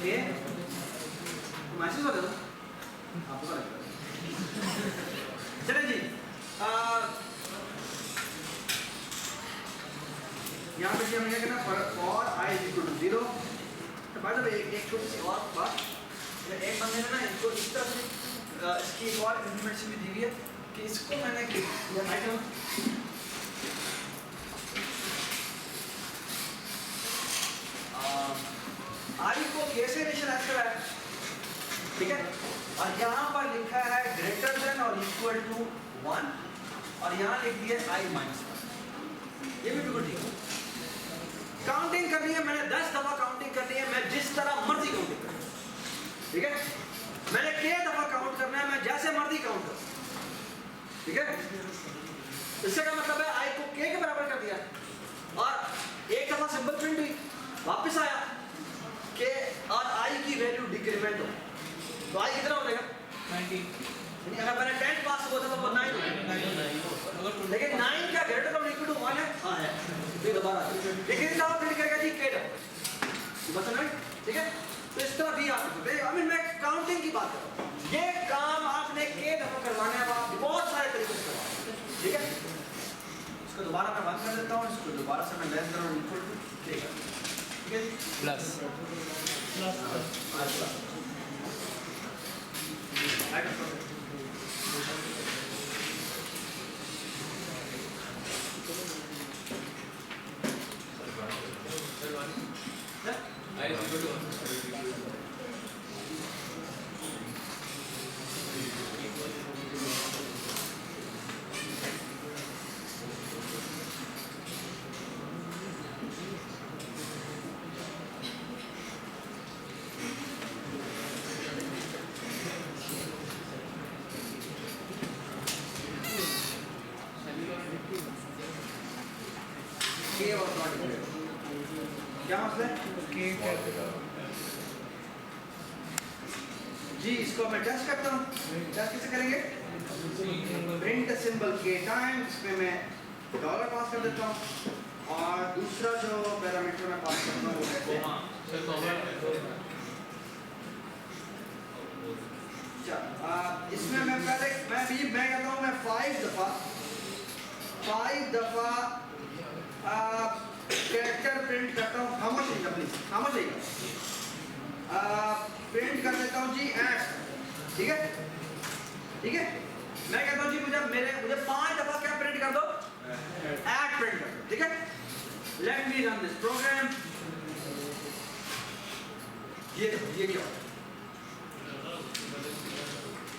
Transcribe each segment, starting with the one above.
ये मैसेज हो गया आपको लगेगा। चलिए जी, यहाँ पे हमें क्या करना for I is equal to 0। तो बाद में एक छोटी सी और बात, एक बंदे ने ना इसको इस तरह से इसकी एक और इन्फॉर्मेशन भी दी हुई है कि इसको मैंने आइटम आई को कैसे इनिशियलाइज करा है, ठीक है, और यहाँ पर लिखा है ग्रेटर देन और इक्वल टू 1 और यहाँ लिख दिया I माइनस 1। ये भी बिल्कुल ठीक है। काउंटिंग करनी है, मैंने 10 दफा काउंटिंग करनी है, मैं जिस तरह मर्जी काउंटिंग करूँ, ठीक है। मैंने k दफा काउंट करना है, मैं जैसे मर्जी काउंट करूँ, ठीक है। इससे का मतलब है I को k के बराबर कर दिया और एक दफा सिंबल प्रिंट हुई, वापस आया k और I की वैल्यू डिक्रीमेंट हो, तो I कितना हो जाएगा 90। अगर मैंने 10 पास हुआ था तो वो 9 हो गया, लेकिन 9 का ग्रेटर देन इक्वल टू 1 है, हाँ है, तो दोबारा लेकिन इतना प्रिंट करेगा जी k डबल, मतलब नहीं, ठीक है। तो इस तरह भी आप मैं काउंटिंग की बात कर रहा हूँ, ये काम आपने k दफा करवाना है, आप बहुत सारे तरीके से करवाना, ठीक है। इसको दोबारा मैं बंद कर देता हूँ, इसको दोबारा से मैं लेस देन और इक्वल टू k कर, ठीक है, प्लस क्या मतलब जी, इसको मैं टेस्ट करता हूँ। टेस्ट कैसे करेंगे? प्रिंट सिंबल के टाइम, इसमें मैं डॉलर पास कर देता हूँ और दूसरा जो पैरामीटर मैं पास करता हूँ वो है इसमें मैं पहले मैं कहता हूँ मैं 5 दफा कैरेक्टर प्रिंट करता हूँ। खामोश रहिएगा प्लीज, खामोश रहिएगा। प्रिंट कर देता हूँ जी एट, ठीक है, ठीक है। मैं कहता हूँ जी मुझे 5 दफा क्या प्रिंट कर दो, एट प्रिंट कर दो, ठीक है। Let me run this program. ये क्या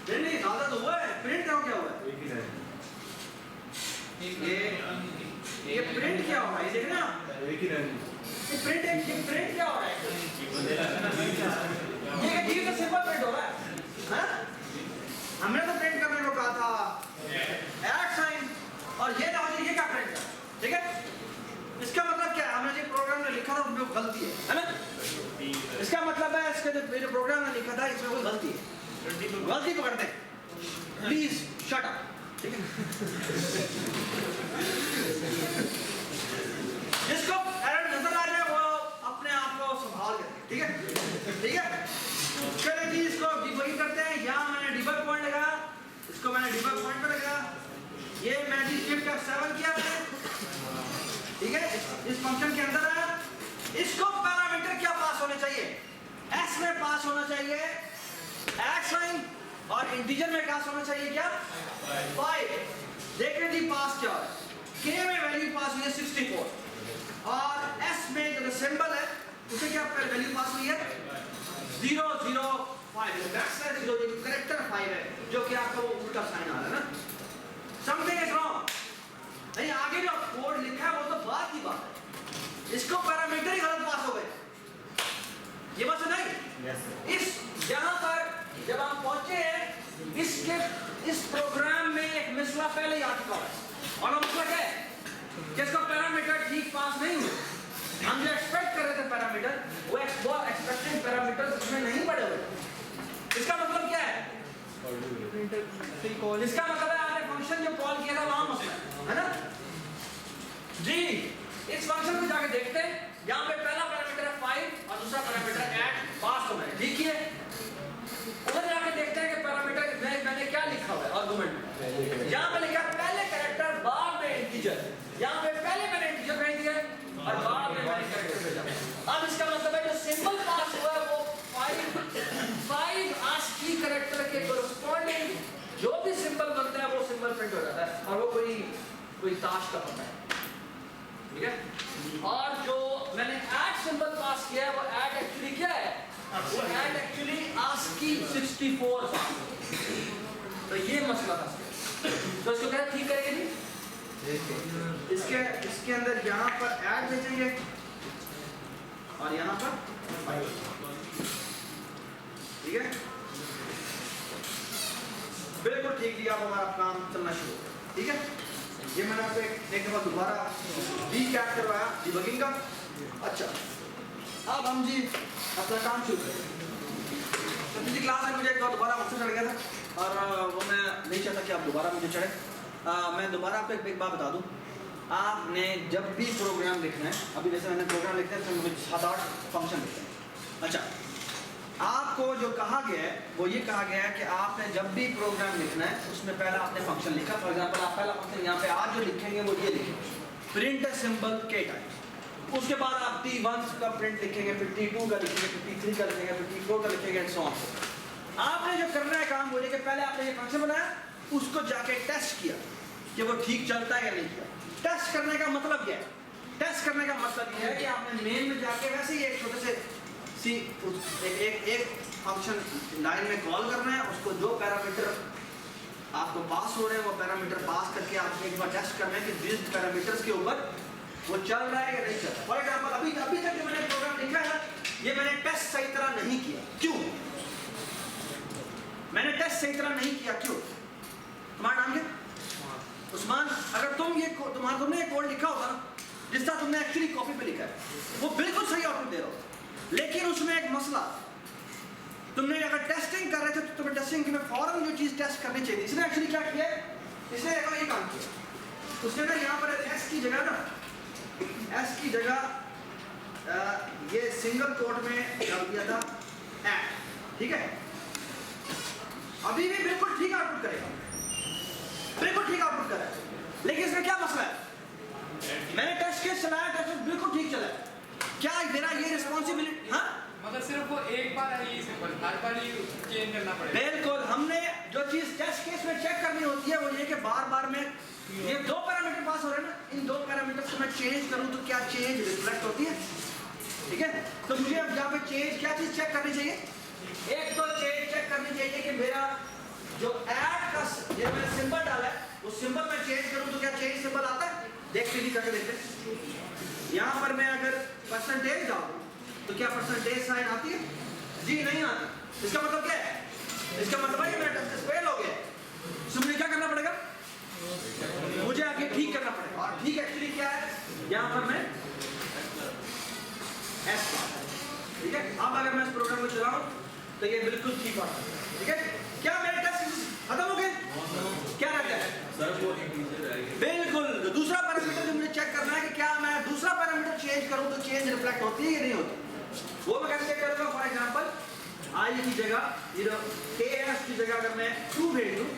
नहीं ज्यादा तो हुआ है, प्रिंट क्या हुआ है, ये प्रिंट क्या हो रहा है, देखना एक ही रहनी, ये प्रिंट क्या हो रहा है, ये अजीब सा सिंबल प्रिंट हो रहा है, हाँ? हमने तो प्रिंट करने को कहा था ऐट साइन, और ये ना हो ये क्या प्रिंट है, ठीक है। इसका मतलब क्या है, हमने जो प्रोग्राम में लिखा था उसमें गलती है ना। इसका मतलब है इसका जो मेरे प्रोग्राम में लिखा था इसमें कोई गलती है, गलती पकड़ दे प्लीज शट अप, ठीक है। जिसको एरर नजर आ जाए वो अपने आप को संभाल के, ठीक है, ठीक है। चलिए जी, इसको डिबग करते हैं। यहाँ मैंने डिबग पॉइंट लगाया, इसको मैंने डिबग पॉइंट पर लगाया, ये मैं जी शिफ्ट F7 किया है, ठीक है। इस फंक्शन के अंदर आया, इसको पैरामीटर क्या पास होने चाहिए, S में पास होना चाहिए एक्स साइन और इंटीजर में पास होना चाहिए क्या 5। देखें जी पास क्या है, K में वैल्यू पास हुई है 64 और S में जो सिंबल है उसे क्या वैल्यू पास हुई है 005, जो करेक्टर 5 है, जो कि आपका वो उल्टा साइन आ रहा है ना। समथिंग इज रॉन्ग, नहीं आगे जो कोड लिखा है वो तो बात की बात है, इसको पैरामीटर ही गलत पास हो गए, ये बात नहीं। इस यहाँ पर जब हम पहुंचे हैं इस प्रोग्राम में एक मसला पहले ही आ चुका है और वो मसला क्या है कि इसका पैरामीटर ठीक पास नहीं हुए। हम जो एक्सपेक्ट कर रहे थे पैरामीटर वो एक्सपेक्टेड पैरामीटर उसमें नहीं पड़े हुए। इसका मतलब क्या है, इसका मतलब है आपने फंक्शन जो कॉल किया था वहां मसला है ना जी। इस फंक्शन को जाके देखते हैं, यहाँ पे पहला पैरामीटर है 5 और दूसरा पैरामीटर 8 पास होना है। ये मसला था, तो इसको क्या ठीक करेंगे जी? इसके अंदर यहाँ पर ऐड भेजेंगे और यहाँ पर, ठीक है, बिल्कुल ठीक दिया, अब हमारा काम चलना शुरू हो गया, ठीक है। ये मैंने आपको एक दफा दोबारा रीकैप करवाया डिबगिंग का। अच्छा, अब हम जी अपना काम शुरू करें। तो पिछली क्लास में मुझे एक बार दोबारा मुझसे चढ़ गया था और वो मैं नहीं चाहता कि आप दोबारा मुझे चढ़े। मैं दोबारा आपको एक बात बता दूं, आपने जब भी प्रोग्राम लिखना है, अभी जैसे मैंने प्रोग्राम लिखते हैं तो मुझे 7-8 फंक्शन लिखते हैं। अच्छा, आपको जो कहा गया है वो ये कहा गया है कि आपने जब भी प्रोग्राम लिखना है उसमें पहला आपने फंक्शन लिखा। फॉर एग्जांपल आप पहला फंक्शन यहाँ पे आज जो लिखेंगे वो ये लिखेंगे, प्रिंट अ सिंबल के टाइप। उसके बाद आप T1 का प्रिंट लिखेंगे, फिर T2 का लिखेंगे, फिर T3 का लिखेंगे, फिर T4 का लिखेंगे एंड सो ऑन। आपने जो करना है काम वो ये कि पहले आपने ये फंक्शन बनाया, उसको जाके टेस्ट किया कि वो ठीक चलता है या नहीं किया। टेस्ट करने का मतलब क्या है? टेस्ट करने का मतलब ये है कि आपने मेन में जाके वैसे ही एक छोटे से एक फंक्शन लाइन में कॉल करना है, उसको जो पैरामीटर आपको पास हो रहे हैं वो पैरामीटर पास करके आपको एक बार टेस्ट करना है कि जिस पैरामीटर्स के ऊपर वो चल रहा है या नहीं चल रहा है। फॉर एग्जाम्पल अभी तक जो मैंने प्रोग्राम लिखा है ये मैंने टेस्ट सही तरह नहीं किया। क्यों मैंने टेस्ट सही तरह नहीं किया? क्यों? तुम्हारा नाम क्या? उस्मान। अगर तुमने ये कोड लिखा होता ना जिस तरह तुमने एक्चुअली कॉपी पे लिखा है वो बिल्कुल सही आउटपुट दे रहा हो, लेकिन उसमें एक मसला, तुमने अगर टेस्टिंग कर रहे थे तो तुम्हें टेस्टिंग में फौरन जो चीज़ टेस्ट करनी चाहिए। इसने एक्चुअली क्या किया, इसने ये काम किया, उसने ना यहाँ पर एस की जगह ये सिंगल कोट में डाल दिया था एट, ठीक है। अभी भी बिल्कुल ठीक आउटपुट करेगा, बिल्कुल ठीक आउटपुट करेगा, लेकिन इसमें क्या मसला है? मैंने टेस्ट केस चलाया, टेस्ट बिल्कुल ठीक चला, क्या मेरा ये रिस्पॉन्सिबिलिटी? हाँ, मगर सिर्फ वो एक बार है ये सिंपल, हर बार ही चेंज करना पड़ेगा। बिल्कुल, हमने जो चीज टेस्ट केस में चेक करनी होती है वो ये कि बार में ये 2 पैरामीटर पास हो रहे हैं ना, इन 2 पैरामीटर्स को मैं चेंज करूं तो क्या चेंज रिफ्लेक्ट होती है, ठीक है। तो मुझे अब यहाँ पे चेंज क्या चीज चेक करनी चाहिए? एक तो चेंज चेक करनी चाहिए कि मेरा जो ऐड का ये मैंने सिंबल डाला है उस सिंबल में चेंज करूं तो क्या चेंज सिंबल आता है? देखते ही करके देखते हैं। यहाँ पर मैं अगर परसेंटेज डालूं तो क्या परसेंटेज साइन आती है? जी नहीं आती। इसका मतलब क्या है? इसका मतलब है कि मेरा टेस्ट फेल हो गया। तो मुझे क्या करना पड़ेगा? मुझे आगे ठीक करना पड़ेगा। और ठीक एक्चुअली क्या है? यहाँ पर मैं एस, ठीक है। अब अगर मैं इस प्रोग्राम को चलाऊं तो ये बिल्कुल ठीक आता है, ठीक है। क्या मेरे टेस्ट खत्म हो गए? क्या रह गया? बिल्कुल, दूसरा पैरामीटर जो मुझे चेक करना है कि क्या मैं दूसरा पैरामीटर चेंज करूं तो चेंज रिफ्लेक्ट होती है या नहीं होती, वो मैं कैसे चेक करूंगा? फॉर एग्जांपल आई की जगह KS की जगह अगर मैं 2 भेज दूं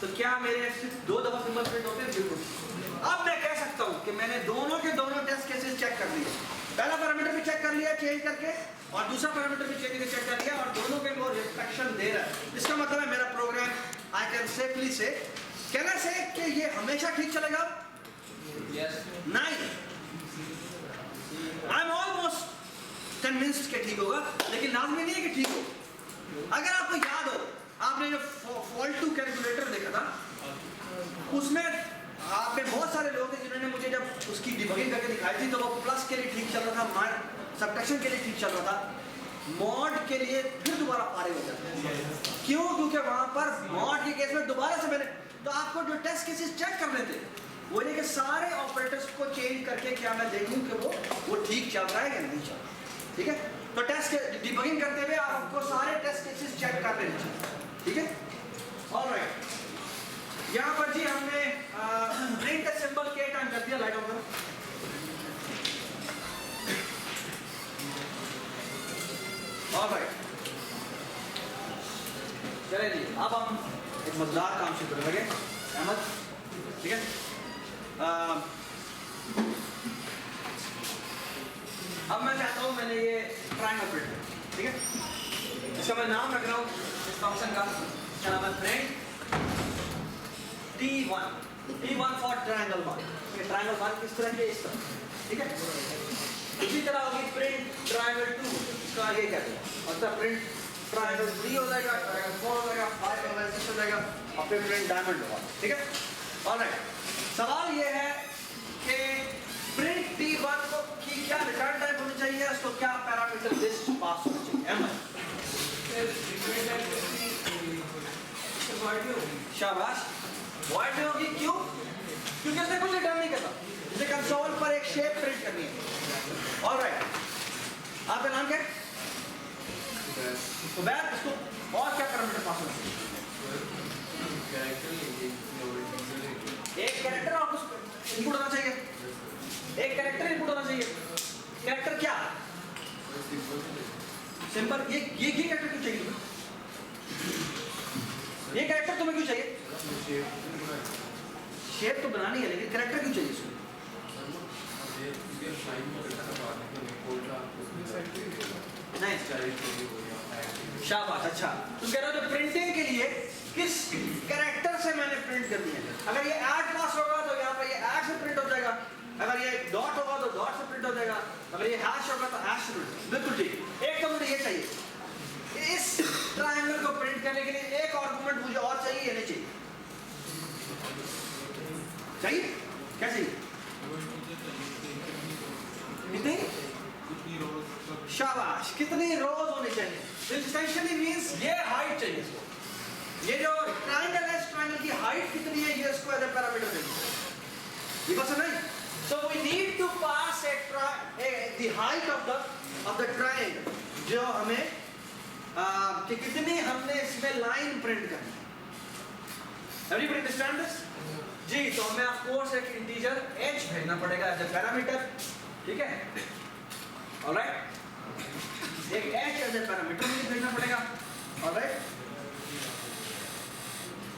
तो क्या मेरे 2 दफा सिंबल प्रिंट होते हैं? बिल्कुल। अब मैं कह सकता हूं कि मैंने दोनों के दोनों टेस्ट केसेस चेक कर लिए, पहला पैरामीटर भी चेक कर लिया चेंज करके और दूसरा पैरामीटर भी चेक कर लिया और दोनों पे वो रिफ्लेक्शन दे रहा है। इसका मतलब है मेरा प्रोग्राम आई कैन सेफली से कहना से कि ये हमेशा ठीक चलेगा? नहीं, आई एम ऑलमोस्ट कन्विंस्ड कि ठीक होगा, लेकिन लाजमी नहीं है कि ठीक हो। अगर आपको याद हो, आपने जो फॉल्ट टू कैलकुलेटर देखा था उसमें आप में बहुत सारे लोग थे जिन्होंने मुझे जब उसकी डिबगिंग करके दिखाई थी तो वो प्लस के लिए ठीक चल रहा था, सबट्रैक्शन के लिए ठीक चल रहा था, मॉड के लिए फिर दोबारा पारे हो जाते हैं। क्यों? क्योंकि वहां पर मॉड के केस में दोबारा से मैंने तो आपको जो टेस्ट केसेस चेक करने थे वो ये कि सारे ऑपरेटर्स को चेंज करके क्या मैं देखूं कि वो ठीक चल रहा है या नहीं चल रहा, ठीक है। तो टेस्ट डिबगिंग करते हुए आपको सारे टेस्ट केसेस चेक कर लेने चाहिए, ठीक है। ऑलराइट, यहाँ पर जी हमने प्रिंट सिंबल के टाइम कर दिया, लाइट ऑन करो। ऑलराइट, चलिए जी, अब हम एक मजेदार काम शुरू करेंगे अहमद, ठीक है। अब मैं चाहता हूँ मैंने ये ट्रायंगल प्रिंट, ठीक है, इसका मैं नाम रख रहा हूँ इस फंक्शन का, क्या नाम है? Print T1 for triangle 1। ये ट्रायंगल 1 किस तरह के? इस तरह, ठीक है। इसी तरह होगी प्रिंट ट्रायंगल 2, इसका ये कहते हैं, मतलब प्रिंट ट्रायंगल 3 हो जाएगा, ट्रायंगल 4 हो जाएगा, 5 हो जाएगा, 6 हो जाएगा, और फिर प्रिंट डायमंड होगा। ठीक है, ऑलराइट। सवाल ये है कि प्रिंट T1 को की क्या रिटर्न टाइम होनी चाहिए, उसको क्या पैरामीटर लिस्ट पास होनी चाहिए। शाबाश, वॉइड में होगी, क्यों? क्योंकि इसने कुछ रिटर्न नहीं करता, इसे कंसोल पर एक शेप प्रिंट करनी है। ऑलराइट, आपका नाम क्या है? तो बैक इसको और क्या पैरामीटर पास होना चाहिए? एक कैरेक्टर और कुछ इनपुट होना चाहिए, एक कैरेक्टर इनपुट होना चाहिए। कैरेक्टर क्या? सिंपल। ये कैरेक्टर क्यों चाहिए तुम्हें? ये कैरेक्टर तुम्हें क्यों चाहिए? शेप तो बनानी है, लेकिन कैरेक्टर क्यों चाहिए इसमें? नहीं, शाबाश, अच्छा। तुम कह रहे हो जो प्रिंटिंग के लिए किस कैरेक्टर से मैंने प्रिंट करनी है। अगर ये ऐड पास होगा तो यहाँ पे ये ऐड से प्रिंट हो जाएगा, अगर ये डॉट होगा तो डॉट से प्रिंट हो जाएगा, अगर ये हैश होगा तो हैश से प्रिंट। बिल्कुल ठीक। एक तो मुझे ये चाहिए, इस ट्रायंगल को प्रिंट करने के लिए एक आर्गुमेंट मुझे और चाहिए या नहीं चाहिए? चाहिए। क्या चाहिए? कितनी? शाबाश, कितनी रोज होनी चाहिए? एसेंशियली मींस ये हाइट चाहिए इसको। ये जो ट्रायंगल है, इस ट्रायंगल की हाइट कितनी है, ये इसको एज अ पैरामीटर देंगे। ये बस नहीं। So we need to pass the height of the triangle, जो हमें कि कितनी हमने इसमें लाइन प्रिंट करनी है। Everybody understand this? जी, तो हमें ऑफ कोर्स एक इंटीजर h भेजना पड़ेगा एज अ पैरामीटर। ठीक है, ऑलराइट, एक h एज अ पैरामीटर मुझे भेजना पड़ेगा। Alright,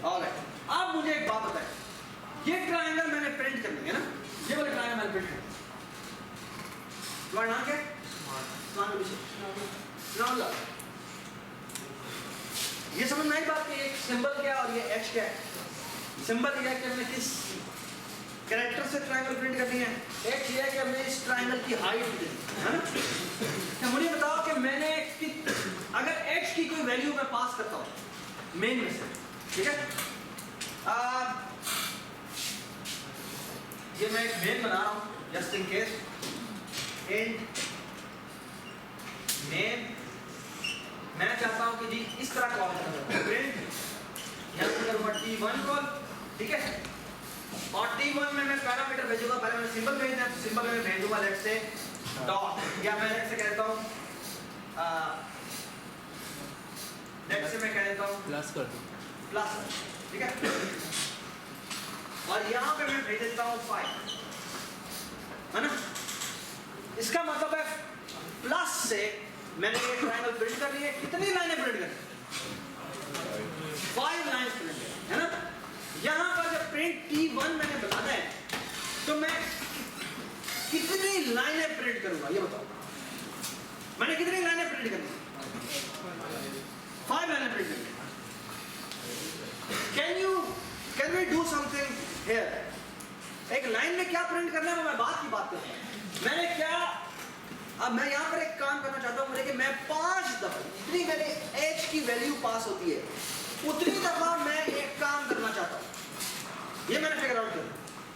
alright. अब मुझे एक बात बताएं, ये ट्रायंगल मैंने प्रिंट करनी है ना, ये वाला ट्रायंगल मैंने प्रिंट करना। तुम्हारा नाम क्या है? ये समझ में आई बात कि एक सिंबल क्या और ये h क्या है? सिंबल ये है कि हमने किस कैरेक्टर से ट्रायंगल प्रिंट करनी है, h ये है कि हमने इस ट्रायंगल की हाइट देनी है ना। तो मुझे बताओ कि मैंने अगर h की कोई वैल्यू मैं पास करता हूँ मेन में से, ठीक है, ये मैं एक मेन बना रहा हूँ just in case, int name मैं चाहता हूँ कि जी इस तरह कॉल करूँ, प्रिंट यहाँ पे करूँगा T1 कॉल, ठीक है, और T1 में मैं पैरामीटर भेजूंगा। पहले मैं सिंबल भेजना है, तो सिंबल में भेज दूंगा लेट्स से डॉट, या मैं लेट्स से कहता हूँ लेट्स से मैं कह देता हूँ प्लस कर दो, प्लस, ठीक है, और यहाँ पे मैं भेज देता हूँ 5, है ना। इसका मतलब है प्लस से मैंने ये ट्रायंगल प्रिंट करनी है। कितनी लाइनें प्रिंट करनी? 5 लाइन्स प्रिंट करनी है ना। यहाँ पर जब प्रिंट T1 मैंने बनाना है तो मैं कितनी लाइनें प्रिंट करूंगा ये बताओ। मैंने कितनी लाइनें प्रिंट करनी? 5 लाइनें प्रिंट करनी। Can we do something here? एक लाइन में क्या प्रिंट करना है वो मैं बात की बात करता हूँ। मैंने क्या, अब मैं यहाँ पर एक काम करना चाहता हूँ, कि मैं 5 दफा जितनी मेरे h की वैल्यू पास होती है उतनी दफा मैं एक काम करना चाहता हूँ। ये मैंने फिगर आउट किया,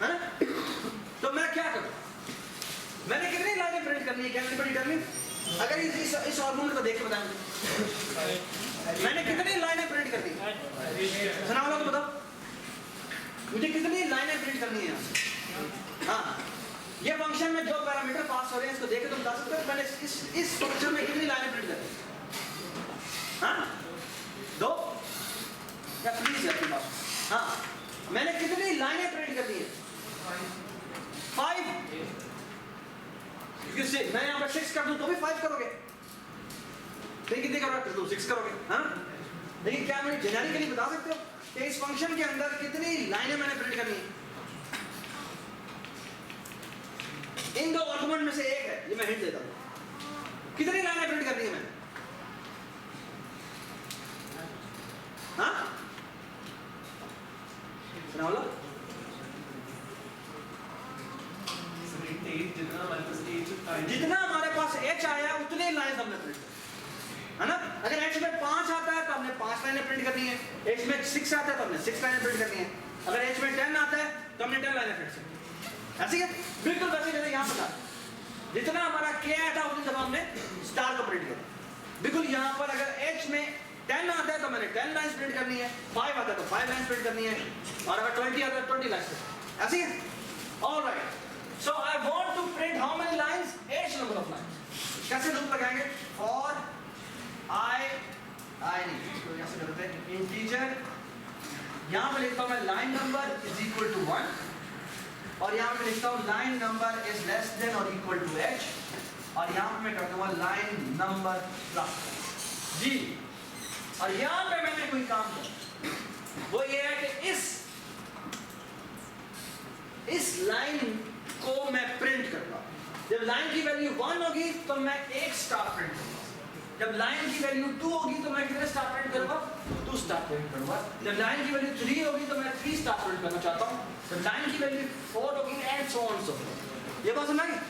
है ना। तो मैं क्या करूँ? मैंने कितनी लाइनें प्रिंट करनी है? Can anybody tell me? अगर इस आर्गुमेंट को देख के बताएं मैंने कितनी लाइनें प्रिंट करनी है? सुना वाला तो बताओ मुझे कितनी लाइनें प्रिंट करनी है। हाँ, ये फंक्शन में जो पैरामीटर पास हो रहे हैं इसको देख के तुम बता सकते हो मैंने इस फंक्शन में कितनी लाइनें प्रिंट करनी है? हाँ, 2 या प्लीज आपके पास। हाँ, मैंने कितनी लाइनें प्रिंट करनी है? 5। मैं यहाँ पर 6 कर दूं तो भी 5 करोगे, लेकिन कितनी करोगे? तो 6 करोगे। हाँ, लेकिन क्या मैं जेनेरिकली बता सकते हो कि इस फंक्शन के अंदर कितनी लाइनें मैंने प्रिंट करनी है? इन 2 आर्गुमेंट में से एक है, ये मैं हिंट देता हूं। कितनी लाइनें प्रिंट करनी है मैंने? हाँ, सुना बोलो। जितना हमारे पास h आया उतने लाइन हमने प्रिंट, है ना। अगर H में 5 आता है तो हमने 5 लाइनें प्रिंट करनी है, H में 6 आता है तो हमने 6 लाइनें प्रिंट करनी है, अगर H में 10 आता है तो हमने 10 लाइनें प्रिंट करनी है। ऐसे ही बिल्कुल वैसे जैसे यहाँ बता, जितना हमारा K आया था उतनी दफा हमने स्टार को प्रिंट किया। बिल्कुल यहाँ पर अगर H में 10 आता है तो मैंने 10 लाइन्स प्रिंट करनी है, 5 आता है तो 5 लाइन्स प्रिंट करनी है, और अगर 20 आता है 20 लाइन्स प्रिंट। ऐसे ही alright, so I want to print how many lines, H number of lines. कैसे लूप लगाएंगे? फॉर आई नहीं, इसको यहाँ से करते हैं इंटीजर, यहाँ पे लिखता हूँ मैं line number is equal to 1, और यहाँ पे लिखता हूँ line number is less than और इक्वल टू H, और यहाँ पे मैं कर दूंगा लाइन नंबर प्लस जी। और यहाँ पे मैंने कोई काम किया, वो ये है कि इस लाइन को मैं प्रिंट करूंगा। जब लाइन की वैल्यू 1 होगी तो मैं एक स्टार प्रिंट करूंगा, जब लाइन की वैल्यू 2 होगी तो मैं कितने स्टार प्रिंट करूंगा? 2 स्टार प्रिंट करूंगा। जब लाइन की वैल्यू 3 होगी तो मैं 3 स्टार प्रिंट करना चाहता हूं, जब लाइन की वैल्यू 4 होगी and so on so forth. ये बात समझ गए?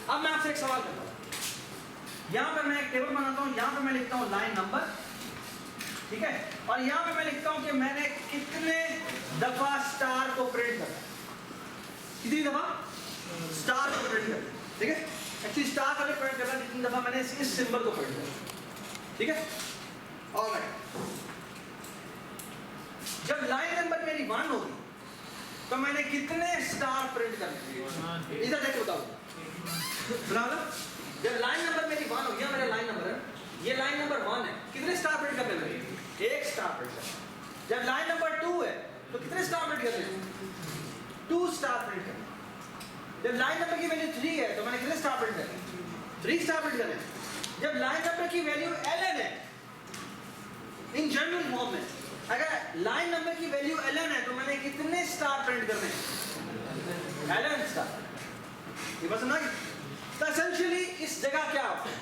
अब मैं आपसे एक सवाल करता हूं, यहाँ पे मैं एक टेबल बनाता हूँ, यहाँ पे मैं लिखता हूँ लाइन नंबर, ठीक है, और यहाँ पे मैं लिखता हूँ कि मैंने कितने दफा स्टार को प्रिंट करा, कितनी दफा स्टार को प्रिंट करा, ठीक है। एक्चुअली स्टार का प्रिंट करना कितनी दफा मैंने इस सिंबल को प्रिंट करा, ठीक है। ऑलराइट, जब लाइन नंबर मेरी 1 होगी तो मैंने कितने स्टार प्रिंट करने, इधर देख बताओ, बना लो। जब लाइन नंबर मेरी 1 होगी, मेरा लाइन नंबर है, ये लाइन नंबर 1 है, कितने स्टार प्रिंट करने लगे? एक स्टार प्रिंट करना। जब लाइन नंबर 2 है तो कितने स्टार प्रिंट करने? 2 स्टार प्रिंट करना। जब लाइन नंबर की वैल्यू 3 है तो मैंने कितने स्टार प्रिंट करने? 3 स्टार प्रिंट करने। जब लाइन नंबर की वैल्यू ln है, इन जनरल फॉर्म में अगर लाइन नंबर की वैल्यू ln है तो मैंने कितने स्टार प्रिंट करने? ln star. ये बात समझ गए? तो एसेंशियली इस जगह क्या होता है?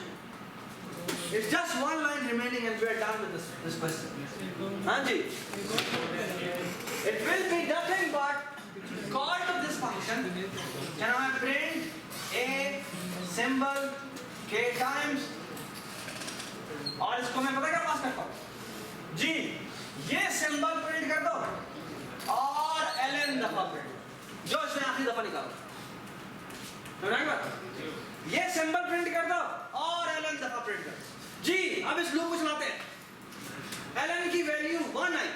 It's just one line remaining and we are done with this question. हाँ जी, it will be nothing but call to this function. Can I print a symbol k times? और इसको मैं पता क्या पास करता हूँ जी, ये सिंबल प्रिंट कर दो और ln दफा प्रिंट, जो इसने आखिरी दफा निकाला, ये सिंबल प्रिंट कर दो और ln दफा प्रिंट कर जी। अब इस लूप को चलाते हैं, ln की वैल्यू 1 आई,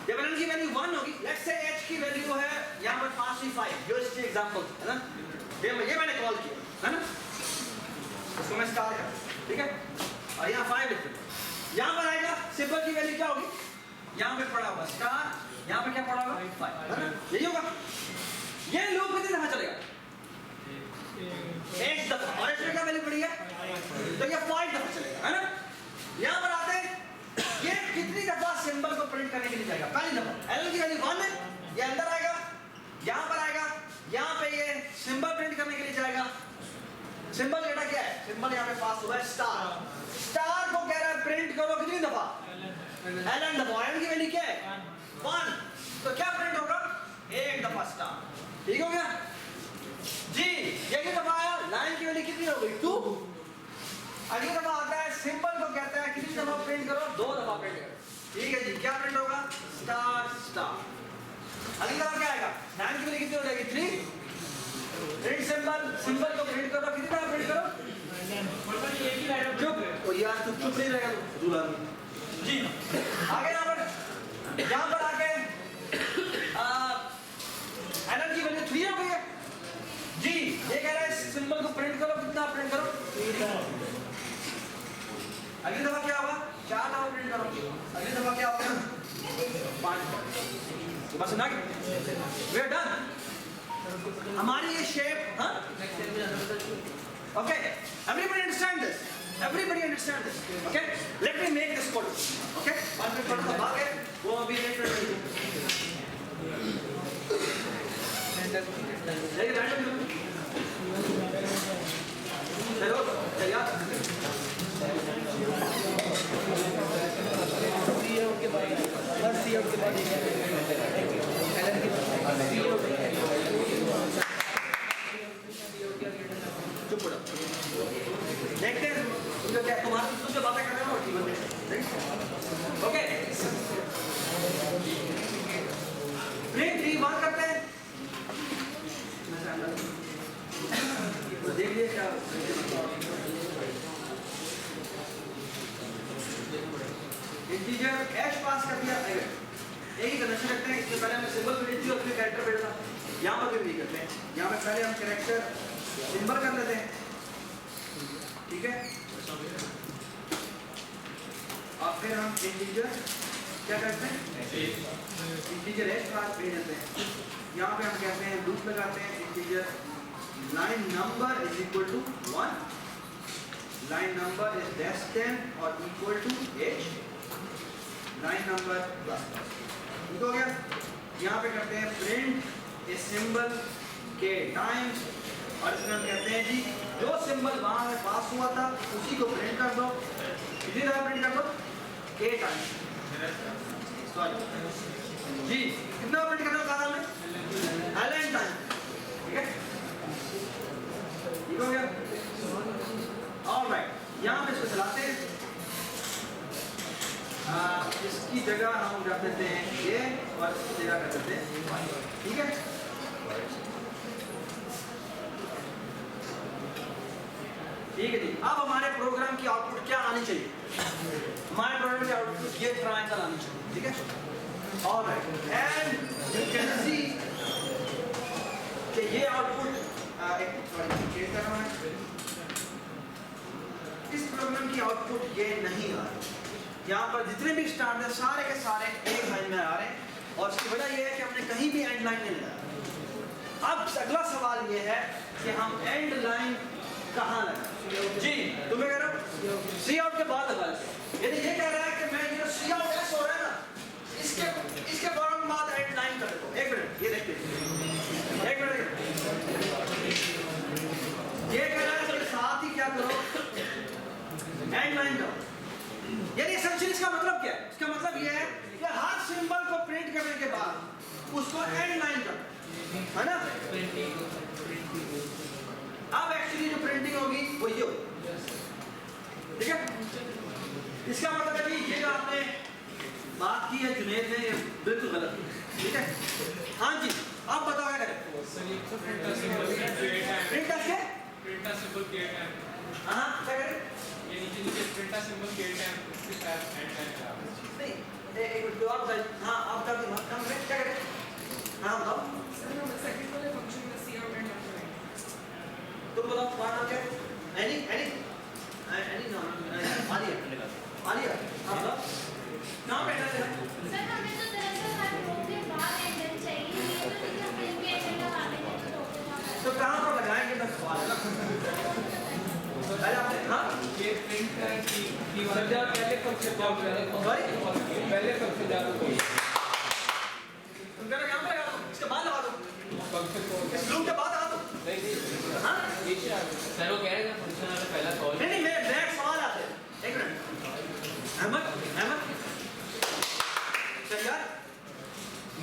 जब ln की वैल्यू 1 होगी, लेट्स से h की वैल्यू है यहाँ पर 535, जो इसके एग्जांपल है ना, ये मैंने कॉल किया है ना, इसको मैं स्टार कर, ठीक है, और यहाँ 5 लिख दूँ, यहाँ पर आएगा सिंबल की वैल्यू क्या होगी, यहाँ पे पड़ा होगा स्टार, यहाँ पे क्या पड़ा होगा 5, है ना, यही होगा। ये लूप कितनी दफा चलेगा? एक दफा, और इसमें क्या वैल्यू पड़ी है तो ये 5 दफा चलेगा, है ना। यहाँ पर आते हैं, ये कितनी दफा सिंबल को प्रिंट करने के लिए जाएगा? पहली दफा, ln की वैल्यू 1 है, ये अंदर आएगा, यहाँ पर आएगा, यहाँ पे ये सिंबल प्रिंट करने के लिए जाएगा। सिंबल डेटा क्या है? सिंबल यहाँ पे पास हुआ है स्टार, स्टार को कह रहा है प्रिंट करो कितनी दफा? ln दफा, ln की वैल्यू क्या है 1, तो क्या प्रिंट होगा? एक दफा स्टार, ठीक हो गया जी। ये दफा आया, लाइन की वैल्यू कितनी हो गई 2, अगली दफा आता है सिंबल को कहता है कितनी दफा प्रिंट करो? 2 दफा प्रिंट करो, ठीक है जी। क्या प्रिंट होगा? Star star. अगली दफा क्या आएगा? लाइन की वैल्यू कितनी हो जाएगी 3, प्रिंट सिंबल, सिंबल को प्रिंट करो, कितनी दफा प्रिंट करो? चुप, ओ यार तू चुप नहीं रहेगा दूल्हा जी। आगे यहाँ पर आके ln की वैल्यू 3 हो गई है जी। ये कह रहा है सिंबल को प्रिंट करो, कितना प्रिंट करो? 3। अगली दफा क्या होगा? 4 दफा प्रिंट करो, अगली दफा क्या होगा? 5। बस ना, वी आर डन। हमारी ये शेप, हाँ, okay, everybody understand this, everybody understand this, okay. Let me make this code, okay. 1 minute थोड़ा सा भाग है, वो अभी लेट कर रही है। हेलो चलिए के बाद बस सी के बाद चुप देखते हैं क्या तुम्हारे तुझसे बातें कर रहे हो। ओके प्रिंट 3 करते हैं। देखिए क्या इंटीजर हैश पास कर दिया। एक ही कंडीशन रखते हैं, इसमें पहले हमने सिंबल भेज दिया और फिर कैरेक्टर भेजना। यहाँ पर भी नहीं करते हैं, यहाँ पे पहले हम कैरेक्टर सिंबल कर लेते हैं, ठीक है। और फिर हम इंटीजर क्या करते हैं, इंटीजर हैश पास भेज देते हैं। यहाँ पे हम कहते हैं लूप लगाते हैं, integer line number is equal to 1, line number is less than और equal to h, line number plus ठीक हो गया। यहाँ पे करते हैं प्रिंट ए सिंबल के टाइम्स, और इसमें हम कहते हैं जी जो सिंबल वहां में पास हुआ था उसी को प्रिंट कर दो। कितनी दफा प्रिंट कर दो, के टाइम्स, सॉरी जी कितना प्रिंट करना कहा हमने, ln टाइम, ठीक है ठीक हो गया। ऑलराइट, यहाँ पे इसको चलाते हैं। इसकी जगह हम रख देते हैं ये और इसकी जगह कर देते हैं ठीक है। ठीक है जी, अब हमारे प्रोग्राम की आउटपुट क्या आनी चाहिए, हमारे प्रोग्राम की आउटपुट ये ट्रायंगल आनी चाहिए, ठीक है। Alright, and you can see कि ये आउटपुट इस प्रोग्राम की आउटपुट ये नहीं आ रही। यहाँ पर जितने भी स्टार्ट हैं सारे के सारे एक लाइन में आ रहे हैं, और इसकी वजह यह है कि हमने कहीं भी एंड लाइन नहीं लगाया। अब अगला सवाल ये है कि हम एंड लाइन कहाँ लगाएं। जी तुम्हें कह रहा हूँ सी आउट के बाद लगा, यानी ये कह रहा है कि मैं ये सी आउट एस हो रहा है ना, इसके फौरन बाद एंड लाइन कर दो। एक मिनट ये देखते हैं, एक मिनट ये कह रहा है कि साथ ही क्या करो, एंड लाइन करो। यानी एसेंशियली इसका मतलब क्या है, इसका मतलब ये है कि हर सिंबल को प्रिंट करने के बाद उसको एंड लाइन कर, है ना। अब एक्चुअली जो प्रिंटिंग होगी वो ये होगी, ठीक है। इसका मतलब है कि ये जो आपने बात की है जुनैद ने, ये बिल्कुल गलत है, ठीक है। हाँ जी अब बताओ क्या करें, प्रिंट करके हाँ क्या करें, ये नीचे प्रिंट सिंबल के टाइम उसके साथ एंड टाइम नहीं एक मिनट आप हाँ आप क्या करें, हाँ बताओ सेकंड वाले फंक्शन में सी आउट एंड तुम बताओ तुम्हारा नाम क्या है, एनी नाम आलिया, आप बताओ कहाँ पे एंटर है। सर हमें तो दरअसल हर रो के बाद एंटर चाहिए, ये तो लिखा फिल्म के एंटर लगा देंगे तो रो के बाद। तो कहाँ पर लगाएंगे मैं सवाल है ना, पहले आपने हाँ ये प्रिंट की सजा पहले फंक्शन जाओ, पहले फंक्शन जाओ, तुम कह रहे यहाँ पे लगा दो, इसके बाद लगा दो, फंक्शन को इस लूप के बाद लगा दो। नहीं हाँ सर वो कह रहे थे फंक्शन वाला पहला कॉल नहीं मेरे एक सवाल आते हैं, एक मिनट अहमद चल यार,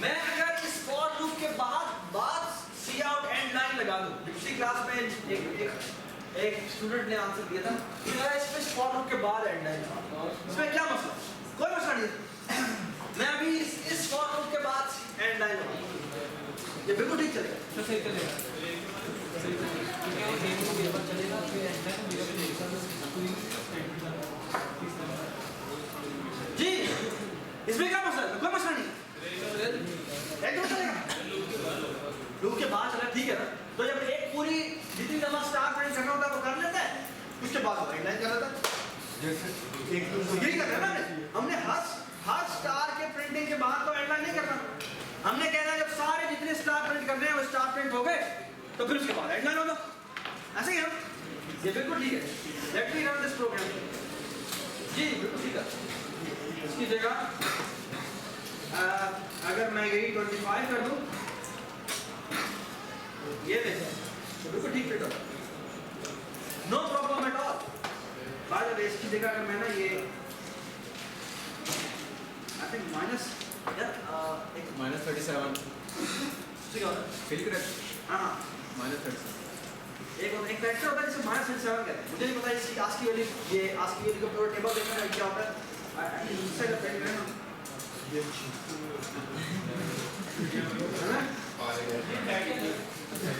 मैं अगर इस फॉर लूप के बाद सी आउट एंड लाइन लगा दूं, पिछली क्लास में एक स्टूडेंट ने आंसर दिया था कि यार इसमें फॉर लूप के बाद एंड लाइन, इसमें क्या मसला, कोई मसला नहीं है। मैं अभी इस फॉर लूप के बाद एंड लाइन लगाऊंगा, ये बिल्कुल ठीक चलेगा, तो सही चलेगा, सही चलेगा, क्योंकि वो गेम को पेपर चलेगा फिर एंड तक मेरा भी देखा जी इसमें क्या मसला है, कोई मसला नहीं, एकदम चलेगा, लूप के बाद चला ठीक है ना। तो जब एक पूरी जितनी दफा स्टार प्रिंट करना होता है वो कर लेता है, उसके बाद वो एंड लाइन कर लेता है, यही कर रहे हैं ना हमने हर स्टार के प्रिंटिंग के बाद तो एंड लाइन नहीं करना, हमने कहना जब सारे जितने स्टार प्रिंट करने हैं वो स्टार प्रिंट हो गए तो फिर उसके बाद एंड लाइन होगा, ऐसे ही है, ये बिल्कुल ठीक है। Let me run this program, जी बिल्कुल ठीक है। इसकी जगह अगर मैं यही 25 कर दूं ये देखें तो बिल्कुल ठीक फिट होगा, नो प्रॉब्लम एट ऑल। बाद में इसकी जगह अगर मैं ना ये आई थिंक माइनस यार एक -37 ठीक है फिल करेक्ट हाँ -37 एक फैक्टर होता है जिसे -37 कहते हैं, मुझे नहीं पता इसकी आज की वैल्यू, ये आज की वैल्यू का पूरा टेबल देखना है क्या होता है। इससे पेंट है ना,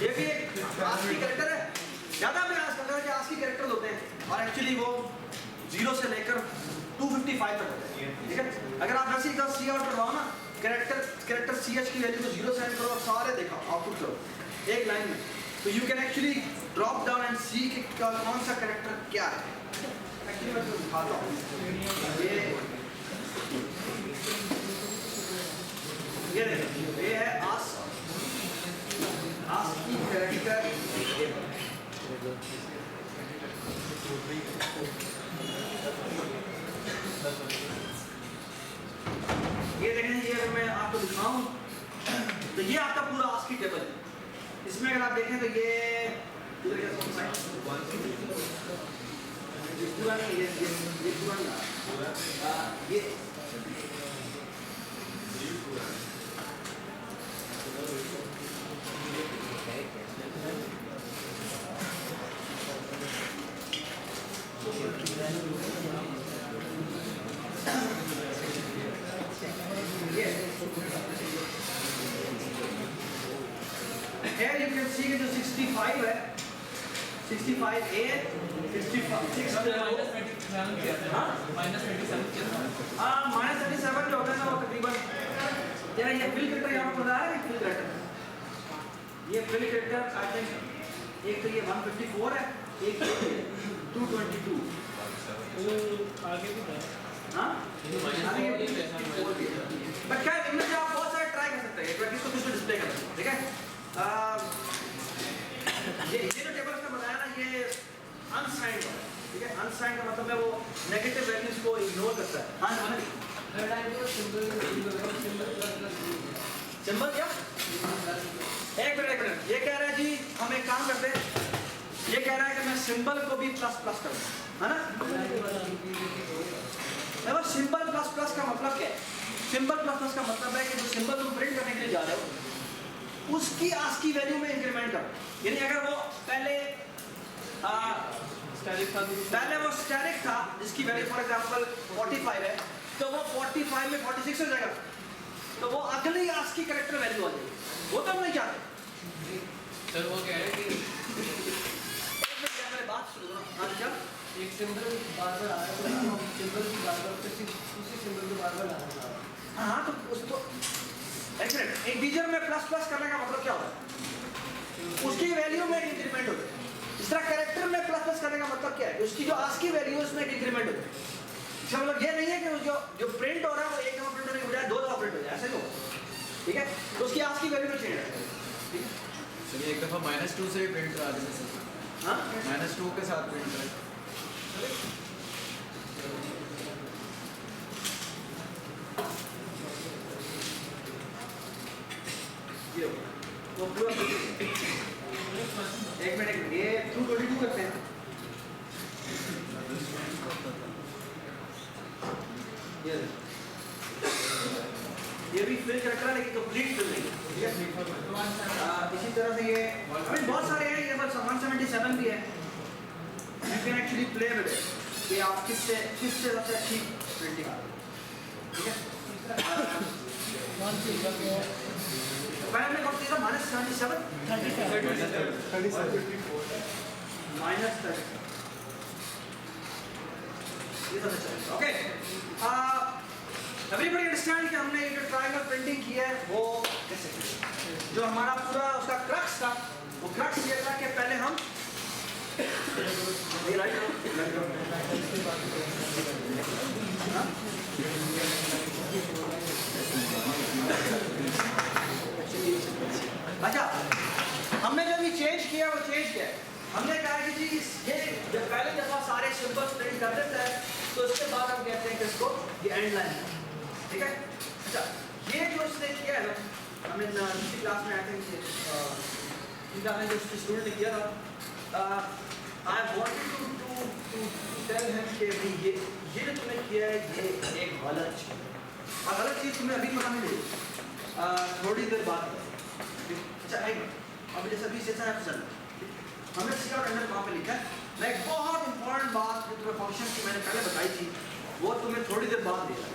ये भी एक आस्की कैरेक्टर है। ज़्यादा प्रयास करता है कि आस्की कैरेक्टर होते हैं और एक्चुअली वो 0 से लेकर 255 तक होते हैं, ठीक है। अगर आप वैसे ही सी आउट करवाओ ना, कैरेक्टर सी एच की वैल्यू को 0 से एंड करो और सारे देखो आउटपुट करो एक लाइन में, तो you can actually drop down and see कि कौन सा कैरेक्टर क्या है। एक्चुअली मैं तुम्हें दिखाता हूँ, ये देखो, ये है आस्की कैरेक्टर। ये देखें, ये अगर मैं आपको दिखाऊं तो ये आपका पूरा आस्की टेबल है। इसमें अगर आप देखें तो ये पूरा नहीं, ये पूरा नहीं, ये Here you can see कि जो 65 है, 65A, 65 -27 जो होता है ना वो तकरीबन, जरा ये फिल करेक्टर यहाँ पर बता रहा है, फिल करेक्टर, ये फिल करेक्टर आई थिंक एक तो ये 154 है, एक 222, आगे भी है। हाँ बट क्या इनमें से आप बहुत सारे ट्राई कर सकते हैं, प्रैक्टिस को कुछ तो डिस्प्ले कर सकते हैं, ठीक है। ये जो टेबल का बताया ना, ये अनसाइंड है, ठीक है। अनसाइंड का मतलब है वो नेगेटिव वैल्यूज को इग्नोर करता है। हाँ सिंबल क्या, एक मिनट, ये कह रहा है जी हम एक काम करते हैं, ये कह रहा है कि मैं सिंबल को भी प्लस प्लस कर दूं, है ना। देखो सिंबल प्लस प्लस का मतलब क्या है, सिंबल प्लस प्लस का मतलब है कि जो सिंबल तुम प्रिंट करने के लिए जा रहे हो उसकी आस्की वैल्यू में इंक्रीमेंट करो। यानी अगर वो पहले वो स्टैटिक था जिसकी वैल्यू फॉर एग्जांपल 45 है, तो वो 45 में 46 हो जाएगा, तो वो अगली आस्की कैरेक्टर वैल्यू आ जाएगी, वो तो हम नहीं चाहते। सर वो कह रहे हैं कि मेरे बात सुनो ना, हाँ क्या एक सिंबल बार-बार आ रहा है, सिंबल की बार-बार उसी सिंबल को बार-बार ला रहा है। हाँ तो उसको एक बीजर में प्लस प्लस करने का मतलब क्या होता है, उसकी वैल्यू में इंक्रीमेंट होता है। इस तरह कैरेक्टर में प्लस प्लस करने का मतलब क्या है, उसकी जो आस्की वैल्यू है उसमें इंक्रीमेंट होता है। इसका मतलब ये नहीं है कि जो प्रिंट हो रहा है वो एक दफा प्रिंट होने के बजाय 2 दफा प्रिंट हो जाए, ऐसे नहीं होगा, ठीक है। तो उसकी आस्की वैल्यू में चेंज है, ठीक है। चलिए एक दफ़ा -2 से प्रिंट करा देते सर, हाँ -2 के साथ प्रिंट करें। ये वो पूरा एक मिनट, ये 222 करते हैं, ये भी फिल कैरेक्टर है लेकिन कंप्लीट फिल नहीं, ठीक है। इसी तरह से ये अभी बहुत सारे हैं, ये बस 177 भी है। You can actually play with it कि आप किससे सबसे अच्छी प्रिंटिंग आ रही है, ठीक है। मैंने अपने कॉपी का -77 -30 ये सबसे अच्छा, ओके। एवरीबॉडी अंडरस्टैंड कि हमने ये जो ट्रायंगल प्रिंटिंग की है वो कैसे की। जो हमारा पूरा उसका क्रक्स था, वो क्रक्स ये था कि पहले हम ये राइट अच्छा, हमने जो भी चेंज किया वो चेंज किया है। हमने कहा कि जी ये जब पहले दफा सारे सिंबल्स प्रिंट कर देता है तो उसके बाद हम कहते हैं कि इसको ये एंड लाइन है, ठीक है। अच्छा, ये जो उसने किया है ना, हमने दूसरी क्लास में आते हैं जो स्टूडेंट ने किया था, I wanted to tell him कि भाई ये जो तुमने किया है ये एक गलत चीज़ है, और गलत चीज़ तुम्हें अभी पता नहीं लगी, थोड़ी देर बाद। अच्छा एक अब जैसे 20 जैसा है चल हमने सी और अंडर वहाँ पे लिखा है। मैं एक बहुत इंपॉर्टेंट बात जो तुम्हें फंक्शन की मैंने पहले बताई थी वो तुम्हें थोड़ी देर बाद दे रहा है।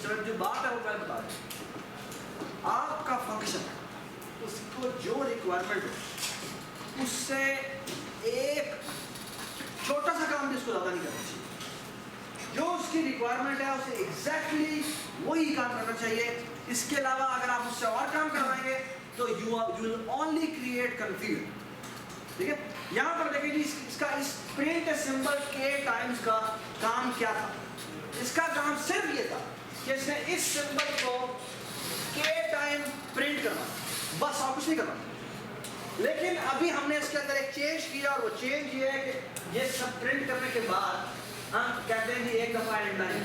चलो जो बात है वो मैं बता दूं। आपका फंक्शन उसको जो रिक्वायरमेंट हो उससे एक छोटा सा काम भी उसको ज़्यादा नहीं करना चाहिए। जो उसकी रिक्वायरमेंट है उसे एग्जैक्टली वही काम करना चाहिए। इसके अलावा अगर आप उससे और काम करवाएंगे तो you will only create confusion. ठीक है, यहाँ पर देखिए जी इसका इस प्रिंट सिंबल के टाइम्स का काम क्या था। इसका काम सिर्फ ये था कि इसने इस सिंबल को के टाइम प्रिंट करना, बस और कुछ नहीं करना। लेकिन अभी हमने इसके अंदर एक चेंज किया और वो चेंज ये है कि ये सब प्रिंट करने के बाद हम कहते हैं कि एक दफा एंड लाइन,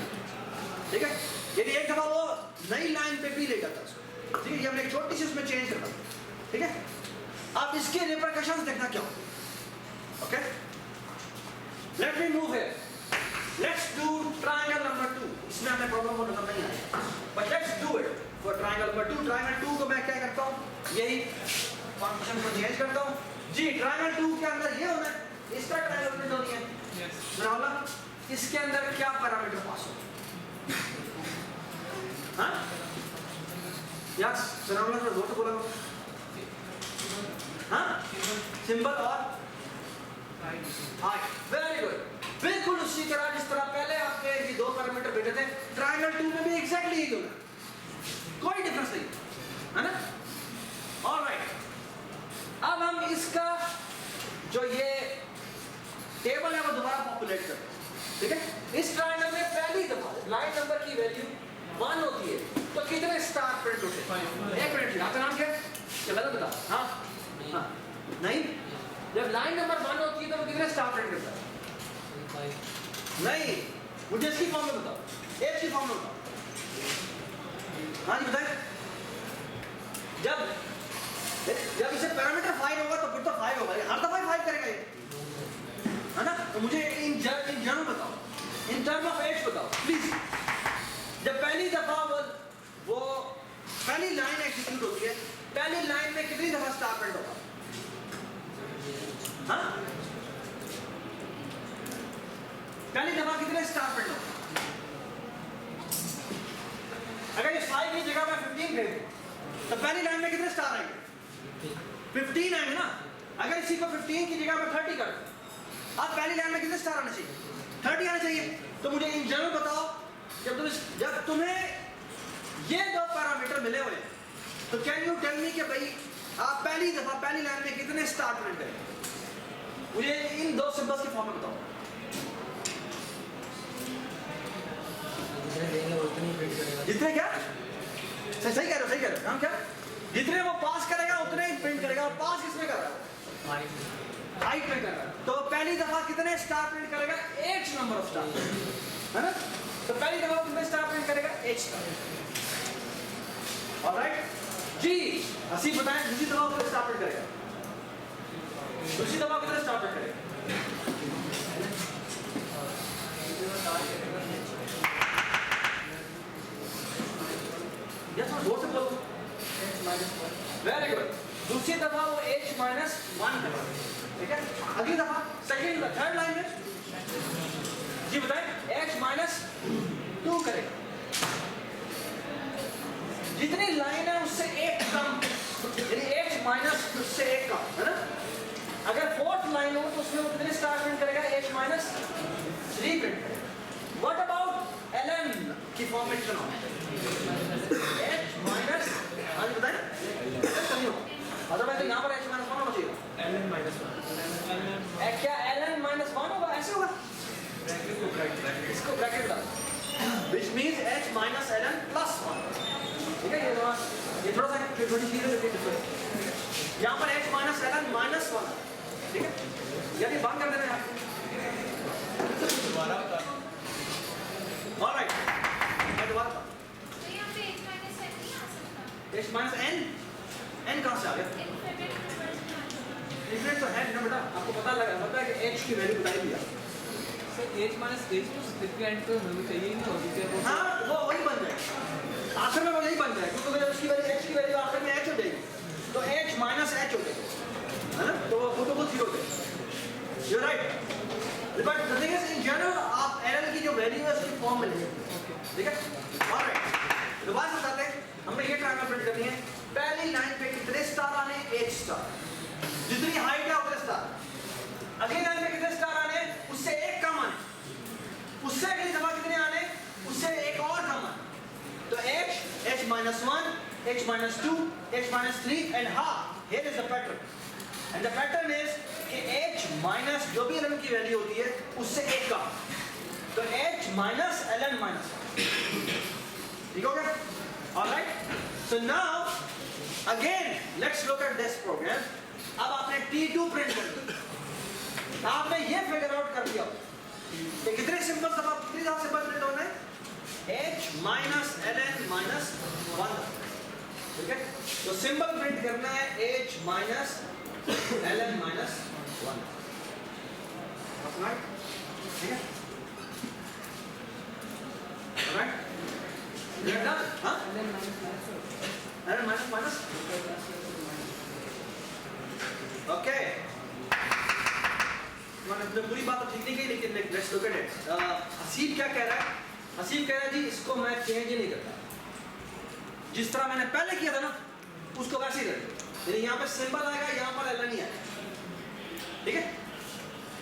ठीक है, यदि एक दफा वो नई लाइन पे भी ले जाता है उसको, ठीक है, ये हमने एक छोटी सी उसमें चेंज करना, ठीक है। अब इसके रिपरकशंस देखना क्या हो। Okay, let me move here, let's do triangle number 2। इसमें हमें प्रॉब्लम हो नजर नहीं आएगा, but let's do it for triangle number 2। Triangle 2 को मैं क्या करता हूँ, यही फंक्शन को चेंज करता हूँ जी। ट्रायंगल 2 के अंदर ये होना है, इसका ट्रायंगल प्रिंट होनी है। यस, इसके अंदर क्या पैरामीटर पास हो, हाँ यस, सराउंड में जोर से बोला, हाँ, सिंबल और हाइट। वेरी गुड, बिल्कुल उसी तरह जिस तरह पहले आपके ये दो पैरामीटर भेजे थे, ट्रायंगल 2 में भी एग्जैक्टली यही होना, कोई डिफरेंस नहीं है ना। ऑलराइट, अब हम इसका जो ये टेबल है वो दोबारा पॉपुलेट करते हैं, ठीक है। इस ट्रायंगल में पहली दफा लाइन नंबर की वैल्यू 1 होती है तो कितने स्टार प्रिंट होते हैं? एक मिनट, आपका नाम क्या है? ये गलत बता, हाँ हाँ नहीं, जब लाइन नंबर 1 होती है तो वो कितने स्टार प्रिंट करता है? नहीं, मुझे इसकी फॉर्म में बताओ, एक की फॉर्म में बताओ। हाँ जी बताइए। जब इसे पैरामीटर 5 होगा तो फिर तो 5 होगा, हर दफा 5 करेगा ये, है ना। तो मुझे इन जनरल बताओ, इन टर्म ऑफ एज बताओ प्लीज। जब पहली दफा वो पहली लाइन एग्जीक्यूट होती है, पहली लाइन में कितनी दफा स्टार प्रिंट होगा? हाँ, पहली दफा कितने स्टार प्रिंट होगा? अगर ये 5 की जगह में 15 भेज तो पहली लाइन में कितने स्टार आएंगे? 15 आएंगे ना। अगर इसी को 15 की जगह में 30 कर, अब पहली लाइन में कितने स्टार आने चाहिए? 30 आने चाहिए। तो मुझे इन जनरल बताओ, जब तुम्हें ये दो पैरामीटर मिले हुए हैं तो कैन यू टेल मी कि भाई आप पहली दफा पहली लाइन में कितने स्टार प्रिंट करें? मुझे इन दो सिंबल्स की फॉर्म में बताओ। जितने क्या? सही कह रहे हो, हम क्या? जितने वो पास करेगा उतने ही प्रिंट करेगा। और पास किसमें कर रहा है? हाइट में कर रहा है। तो पहली दफा कितने स्टार प्रिंट करेगा? H नंबर ऑफ स्टार, है ना। तो पहली दफा कितने स्टार प्रिंट करेगा? H star. ऑलराइट जी, असी बताएं दूसरी दफा कितने स्टार प्रिंट करेगा? दूसरी दफा कितने स्टार प्रिंट करेगा? यस, जोर से बोलो। Very good. दूसरी दफा वो H -1 करेगा, ठीक है। अगली दफा सेकंड थर्ड लाइन में जी बताएं H -2 करेगा। जितनी लाइन है उससे एक कम, यानी H माइनस उससे एक कम, है ना। अगर फोर्थ लाइन हो तो उसमें वो कितने स्टार प्रिंट करेगा? H -3 प्रिंट करेगा। व्हाट अबाउट ln की फॉर्मेशन हो? H माइनस, हाँ जी बताएं, अदरवाइज यहाँ पर H -1 होना चाहिए। ln -1 क्या ln -1 होगा? ऐसे होगा, इसको ब्रैकेट डाल, which means H minus ln plus 1, ठीक है। ये थोड़ा सा थोड़ी चीजें डिफरेंट, यहाँ पर H minus ln -1, ठीक है। यानी बंद कर देना दोबारा बता। ऑलराइट, मैं दोबारा बता। तो यहाँ पे H minus n नहीं आ सकता? H minus n कहाँ से आ गया? डिफरेंट तो है ना बेटा, आपको पता है कि H की वैल्यू बताई दिया। H तो स्क्रिप्ट के एंड पे होनी चाहिए, नहीं होती है वो। हाँ, वो वही बन जाएगा आखिर में, वो यही बन जाएगा क्योंकि अगर उसकी वैल्यू H की वैल्यू आखिर में H हो जाएगी तो H minus H हो जाएगा, है ना। तो वो तो बहुत 0 हो जाएगा। You right, but the thing is in general आप ln की जो वैल्यू है उसकी फॉर्म मिलेंगे, ठीक है। ऑलराइट, दोबारा से बताते हैं, हमें ये ट्रायंगल प्रिंट करनी है। पहली लाइन पे कितने स्टार आने? 8 स्टार, जितनी हाइट है उतने स्टार। अगली लाइन पे कितने स्टार आने? उससे एक कम आने, उससे अगली दफा कितने आने? उससे एक और कम आने। तो h, h-1, h-2, h-3 and half. Here is the pattern. And the pattern is कि h minus जो भी ln की वैल्यू होती है उससे एक कम। तो h minus ln minus, ठीक हो गया? All right. So now again let's look at this program. अब आपने T2 प्रिंट कर दिया, आपने ये फिगर आउट कर दिया कि कितने सिंबल सब आप कितने ज्यादा सिंबल प्रिंट होना है? h minus ln minus 1, ठीक है। तो सिंबल प्रिंट करना है h minus ln minus 1, right? ठीक है, right? ये डन, हाँ? ln minus minus, okay. मैंने पूरी बात तो ठीक नहीं कही, लेकिन let's look at it. Haseeb क्या कह रहा है? हसीब कह रहा है जी इसको मैं चेंज ही नहीं करता, जिस तरह मैंने पहले किया था ना उसको वैसे ही रख, यानी यहाँ पे सिंबल आएगा, यहाँ पर एल नहीं आएगा, ठीक है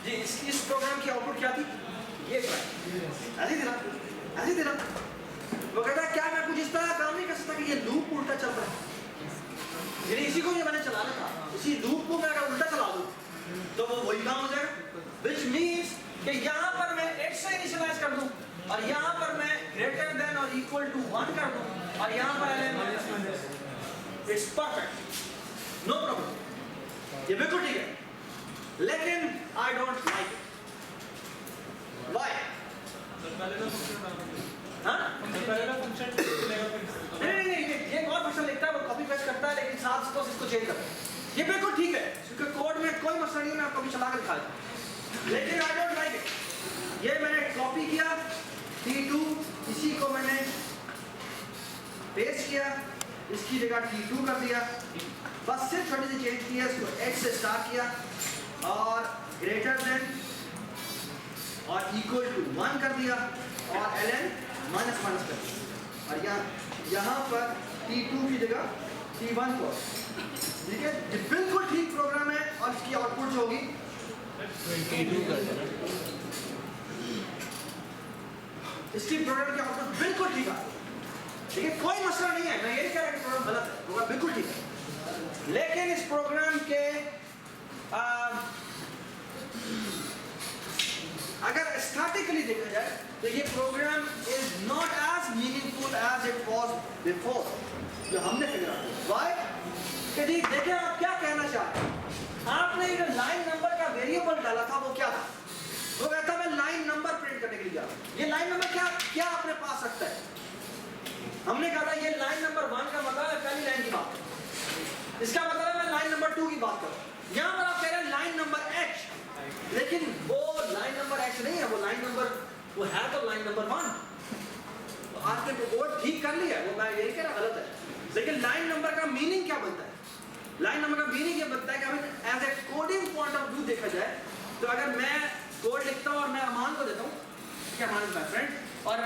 जी। इस प्रोग्राम की आउटपुट क्या थी? ये ऐसी थी ना, ऐसी थी ना। वो कहता है क्या मैं कुछ इस तरह काम नहीं कर सकता कि ये लूप उल्टा चल रहा है, यानी इसी को ये मैंने चलाना था, इसी लूप को मैं अगर उल्टा चला दूँ तो वो वही काम हो जाएगा। Which means कि यहाँ पर मैं 8 से इनिशियलाइज कर दूँ और यहाँ पर मैं ग्रेटर देन और इक्वल टू 1 कर दूँ और यहाँ पर ln it's perfect, no problem, ये बिल्कुल ठीक है। लेकिन I don't like it. Why? हाँ? नहीं, ये और फंक्शन लिखता है, वो कॉपी पेस्ट करता है, लेकिन साथ साथ इसको चेंज करता है। ये बिल्कुल ठीक है, क्योंकि कोड में कोई मसला नहीं है, मैं आपको अभी चला कर दिखा दूँ, लेकिन आई डोंट लाइक इट। ये मैंने कॉपी किया T2, इसी को मैंने पेस्ट किया, इसकी जगह T2 कर दिया, बस सिर्फ छोटी सी चेंज की है, इसको h से स्टार्ट किया और ग्रेटर देन और इक्वल टू 1 कर दिया और ln माइनस माइनस कर दिया और यहाँ पर T2 की जगह T1 को, ठीक है। ये बिल्कुल ठीक प्रोग्राम है और इसकी आउटपुट जो होगी 22 कर देना। इसकी प्रोग्राम की आउटपुट बिल्कुल ठीक है, ठीक है, कोई मसला नहीं है, मैं ये नहीं कह रहा कि प्रोग्राम गलत है, प्रोग्राम बिल्कुल ठीक है। लेकिन इस प्रोग्राम के अगर स्टैटिकली देखा जाए तो ये program is not as meaningful as it was before, जो हमने फिगर आउट किया। व्हाई? कि जी देखिए आप क्या कहना चाहते हैं, आपने जो लाइन नंबर का वेरिएबल डाला था वो क्या था? वो कहता मैं लाइन नंबर प्रिंट करने के लिए जा रहा हूं। ये लाइन नंबर क्या अपने पास रखता है? हमने कहा था ये लाइन नंबर 1 का मतलब है पहली लाइन की बात, इसका मतलब है मैं लाइन नंबर 2 की बात कर रहा हूं। यहाँ पर आप कह रहे हैं लाइन नंबर h, लेकिन वो लाइन नंबर h नहीं है, वो लाइन नंबर, वो है तो लाइन नंबर 1। तो आपने वो ठीक कर लिया, वो मैं यही कह रहा गलत है, लेकिन लाइन नंबर का मीनिंग क्या बनता है? लाइन नंबर का मीनिंग ये बनता है कि हमें as a coding point of view देखा जाए तो अगर मैं कोड लिखता हूँ और मैं अमान को देता हूँ, क्या अमान माय फ्रेंड, और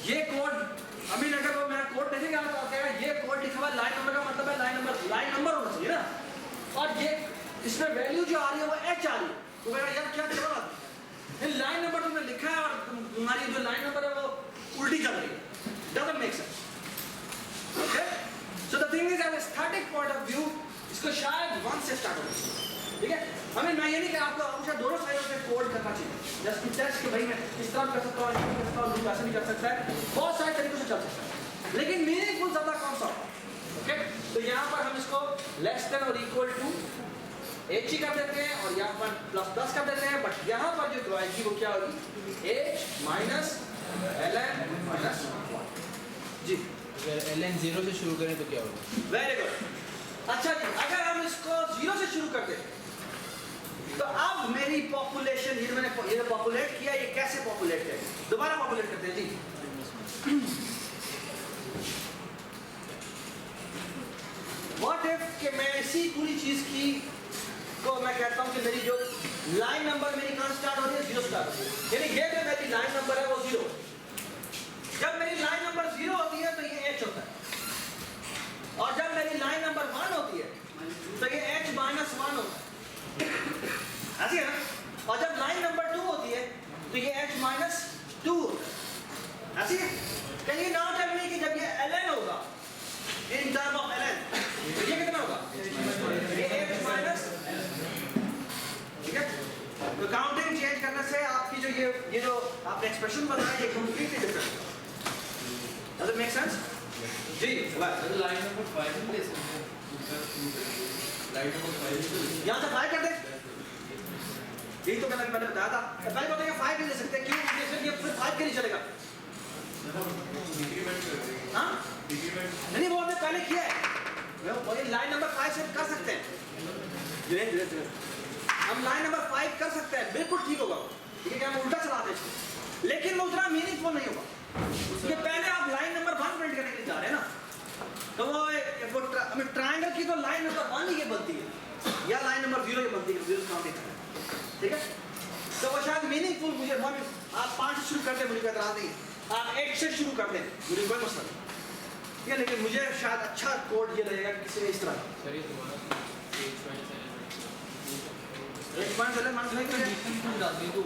ये कोड अभी अगर वो मेरा कोड देखेगा तो आप कहेगा ये कोड लिखा हुआ लाइन नंबर का मतलब है लाइन नंबर होना चाहिए ना, और ये इसमें वैल्यू जो आ रही है वो h आ रही है, तो कहेगा यार क्या चल रहा है, लाइन नंबर तुमने लिखा है और तुम्हारी जो लाइन नंबर है वो उल्टी चल रही है, doesn't make sense. Okay, so the thing is as a static point of view इसको शायद 1 से स्टार्ट होना चाहिए, ठीक है। हमें मैं ये नहीं कि आपको हमेशा दोनों साइडों से कोड करना चाहिए, जस्ट टू टेस्ट कि भाई मैं इस तरह कर सकता हूँ, ऐसे कर सकता हूँ, ऐसे भी कर सकता है, बहुत सारे तरीकों से चल सकता है, लेकिन मीनिंगफुल ज्यादा कौन सा? ओके, तो यहाँ पर हम इसको लेस देन और इक्वल टू h ही कर देते हैं और यहाँ पर प्लस कर देते हैं, बट यहाँ पर जो आएगी वो क्या होगी? h माइनस ln माइनस 1 जी। अगर ln 0 से शुरू करें तो क्या होगा? Very good. अच्छा जी, अगर हम इसको 0 से शुरू करते हैं तो अब मेरी पॉपुलेशन, ये मैंने ये पॉपुलेट किया, ये कैसे पॉपुलेट है? दोबारा पॉपुलेट करते हैं जी। व्हाट इफ कि मैं इसी पूरी चीज की को मैं कहता हूं कि मेरी जो लाइन नंबर मेरी कहां स्टार्ट हो रही है? 0 स्टार्ट हो रही है, यानी ये जो मेरी लाइन नंबर है वो 0, एक्सप्रेशन बनाया ये completely different. Does it make sense? जी अगर लाइन नंबर 5 में ले सकते हैं, लाइन नंबर 5 यहाँ से 5 कर दे, यही तो मैंने बताया था। पहले बताइए 5 नहीं ले सकते, क्यों? ये फिर 5 के नहीं चलेगा। हाँ नहीं, वो हमने पहले किया है, वो लाइन नंबर 5 से कर सकते हैं। धीरे धीरे धीरे हम लाइन नंबर 5 कर सकते हैं, बिल्कुल ठीक होगा। ठीक है, क्या हम उल्टा चलाते हैं इसको, लेकिन वो उतना मीनिंगफुल नहीं होगा। ये पहले आप लाइन नंबर 1 प्रिंट करने के लिए जा रहे हैं ना, तो वो ट्रायंगल की तो लाइन नंबर 1 ही ये बनती है, या लाइन नंबर 0 ये बनती है, 0 काउंट करना है। ठीक है, तो वो शायद मीनिंगफुल मुझे आप 5 से शुरू कर दें, मुझे कोई एतराज नहीं, आप 8 से शुरू कर दें, मुझे कोई मसला नहीं। ठीक है, लेकिन मुझे शायद अच्छा कोड ये लगेगा किसी ने इस तरह सर ये तुम्हारा एक पॉइंट चले मान लें कंडीशन को डाल दो,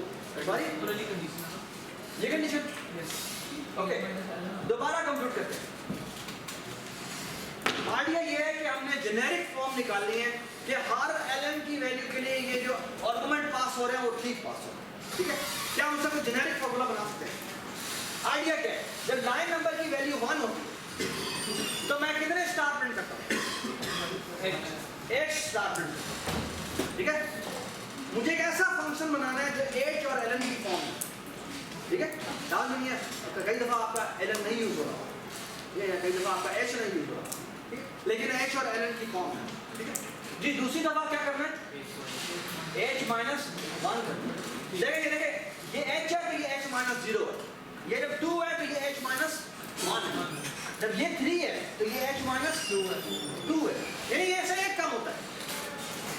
सॉरी टोटली कंडीशन ये कंडीशन। ओके, दोबारा कंप्यूट करते हैं। आइडिया ये है कि हमने जेनेरिक फॉर्म निकालनी है कि हर ln की वैल्यू के लिए ये जो आर्गुमेंट पास हो रहे हैं वो ठीक पास हो रहे हैं। ठीक है, क्या हम उसका जेनेरिक फार्मूला बना सकते हैं? आइडिया क्या है, जब लाइन नंबर की वैल्यू 1 होती है तो मैं कितने स्टार प्रिंट करता हूँ? एक स्टार प्रिंट करता हूँ। ठीक है, मुझे एक ऐसा फंक्शन बनाना है जो h और ln की फॉर्म है। ठीक है, ध्यान नहीं है, कई दफा आपका ln नहीं यूज हो रहा, कई दफा आपका h नहीं यूज हो रहा, लेकिन h और ln की फॉर्म है। ठीक है जी, दूसरी दफा क्या करना है? h माइनस 1 करना है। देखिए ये h है तो ये h माइनस 0 है, ये जब 2 है तो ये h माइनस 1 है, जब ये 3 है तो ये h माइनस 2 है, यानी ये ऐसे एक कम होता है।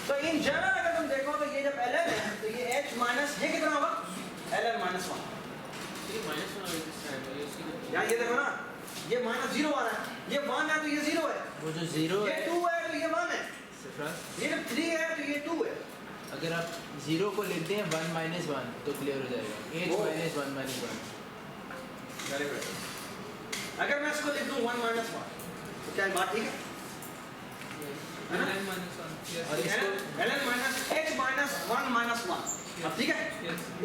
तो इन जनरल अगर तुम देखो तो ये जब ln है तो ये h माइनस, ये कितना होगा? ln minus 1। ये माइनस 1 है इसका, यहाँ ये देखो ना, ये माइनस 0 आ रहा है, ये 1 है तो ये 0 है, वो जो 0 ये है 2 है तो ये 1 है, सिर्फ ये जब 3 है तो ये 2 है। अगर आप 0 को लेते हैं 1 माइनस 1 तो क्लियर हो जाएगा, h वो- माइनस 1 माइनस 1। Very good. अगर मैं इसको लिख दूं 1 माइनस 1 तो क्या बात ठीक है? ln माइनस 1 और इसको ln minus h minus 1 minus 1, अब ठीक है,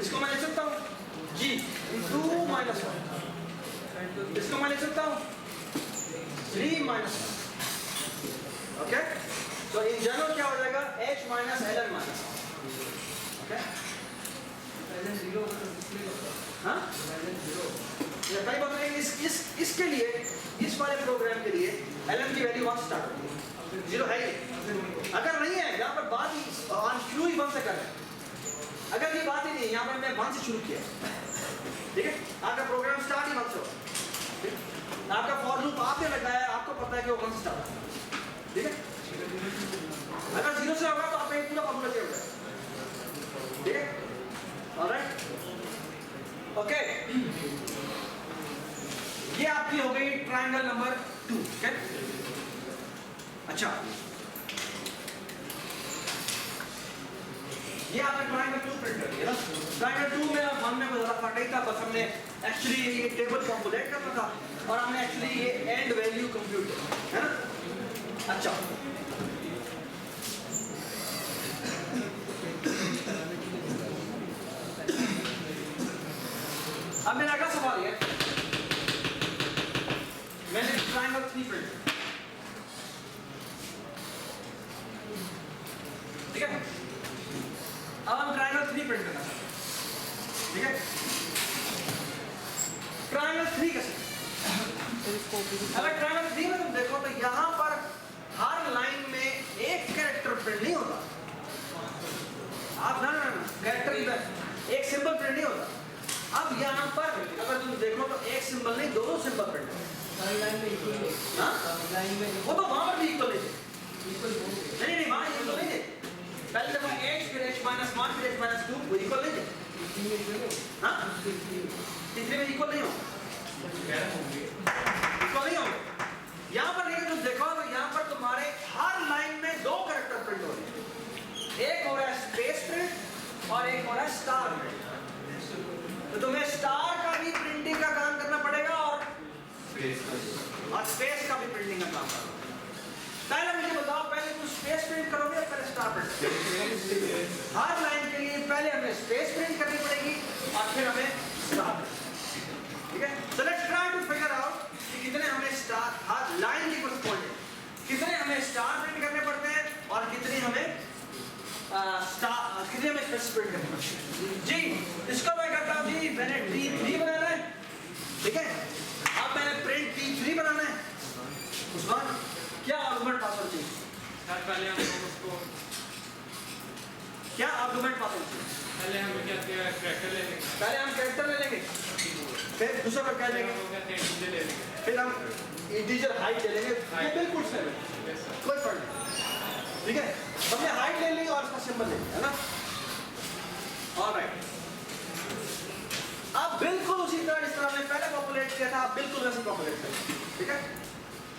इसको मैं लिख सकता हूँ g 2 माइनस 1, इसको मैं लिख सकता हूँ 3 माइनस 1। ओके, तो इन जनरल क्या हो जाएगा? h minus ln minus 1। Okay, हाँ ये कई बात है, इसके लिए, इस वाले प्रोग्राम के लिए ln की वैल्यू 1 स्टार्ट होती है, 0 है ही। अगर नहीं है, यहाँ पर बात ही शुरू ही 1 से कर रहे हैं, अगर ये बात ही नहीं है, यहाँ पर मैं 1 से शुरू किया, ठीक है, आपका प्रोग्राम स्टार्ट ही 1 से होगा, आपका फॉर लूप आपने लगाया है, आपको पता है कि वो 1 से स्टार्ट है। ठीक है, अगर 0 से होगा तो आपका एक पूरा फॉर्मूला चेंज होगा। ठीक है, ऑलराइट, ओके, ये आपकी हो गई ट्रायंगल नंबर 2। ठीक है, अच्छा, ये आपने ट्रायंगल 2 प्रिंट कर दिया ना। ट्रायंगल 2 में हमने ज़रा फर्क नहीं था, बस हमने एक्चुअली ये टेबल कॉम्पोनेंट करना था और हमने एक्चुअली ये एंड वैल्यू कंप्यूट किया, है ना। अच्छा, अब मेरा अगला सवाल है, मैंने ट्रायंगल 3 प्रिंट किया, ठीक है, अब हम ट्रायंगल 3 प्रिंट करना चाहते हैं। ठीक है, ट्रायंगल 3 कैसे? अगर ट्रायंगल 3 में तुम देखो तो यहाँ पर हर लाइन में एक कैरेक्टर प्रिंट नहीं होता, आप ना कैरेक्टर एक सिंबल प्रिंट नहीं होता। अब यहाँ पर अगर तुम देखो तो एक सिंबल नहीं, दोनों सिंबल प्रिंट होते हैं। हाँ? वो तो वहां पर भी इक्वल है, नहीं वहां इक्वल नहीं है, पहले देखो h फिर h माइनस 1 फिर h माइनस 2, वो इक्वल नहीं है। हाँ, तीसरे में इक्वल नहीं हो, इक्वल नहीं होंगे। यहाँ पर लेकिन तुम देखो तो यहाँ पर तुम्हारे हर लाइन में 2 कैरेक्टर प्रिंट हो रहे हैं, एक हो रहा है स्पेस प्रिंट और एक हो रहा है स्टार प्रिंट। तो तुम्हें स्टार का भी प्रिंटिंग का काम करना पड़ेगा और स्पेस का भी प्रिंटिंग का काम करना पड़ेगा। पहले मुझे बताओ, पहले तुम स्पेस प्रिंट करोगे या पहले स्टार प्रिंट? हर लाइन के लिए पहले हमें स्पेस प्रिंट करनी पड़ेगी और फिर हमें star print. So let's try to figure out कि कितने हमें स्टार लाइन के corresponding कितने हमें स्टार प्रिंट करने पड़ते हैं और कितने हमें कितने हमें स्पेस प्रिंट करने पड़ते हैं। जी इसको मैं करता हूँ जी, मैंने T3 बनाना है, ठीक है। अब मैंने प्रिंट T3 बनाना है। उस्मान क्या आर्गुमेंट पासवर्ड चाहिए? सर पहले हम उसको क्या आर्गुमेंट पासवर्ड चाहिए? पहले हम क्या कैरेक्टर ले लेंगे, पहले हम कैरेक्टर ले लेंगे, फिर दूसरा पर क्या लेंगे, हो गया इंटीजर ले लेंगे। फिर हम इंटीजर हाइट ले लेंगे। ये बिल्कुल सेम है, यस सर। कोई फर्क नहीं, ठीक है। हमने हाइट ले ली और उसका सिंबल ले लिया, है ना। ऑलराइट, अब बिल्कुल उसी तरह जिस तरह हमने पहले पॉपुलेट किया था, आप बिल्कुल वैसे पॉपुलेट करें, ठीक है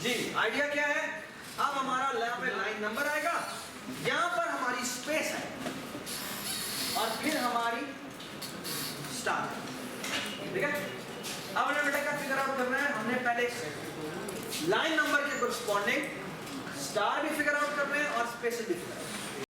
जी। आइडिया क्या है, अब हमारा यहाँ पे लाइन नंबर आएगा, यहाँ पर हमारी स्पेस है और फिर हमारी स्टार, ठीक है। अब हमें बेटा क्या फिगर आउट करना है, हमने पहले लाइन नंबर के कोरस्पॉन्डिंग स्टार भी फिगर आउट करना है और स्पेस भी फिगर आउट।